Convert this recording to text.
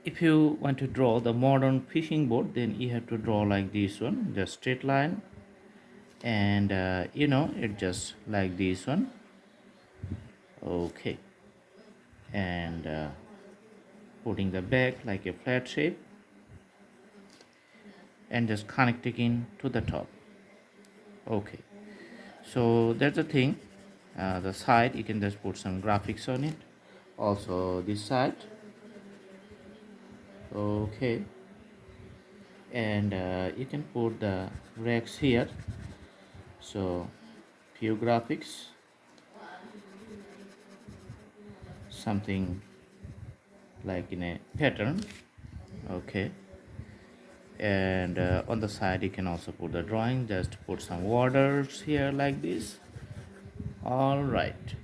If you want to draw the modern fishing boat, then you have to draw like this one, just straight line, and it just like this one. Okay, and putting the back like a flat shape and just connecting in to the top. Okay, so that's the thing. The side you can just put some graphics on it, also this side. Okay, and you can put the racks here, so few graphics, something like in a pattern. Okay, and on the side you can also put the drawing, just put some waters here like this. All right,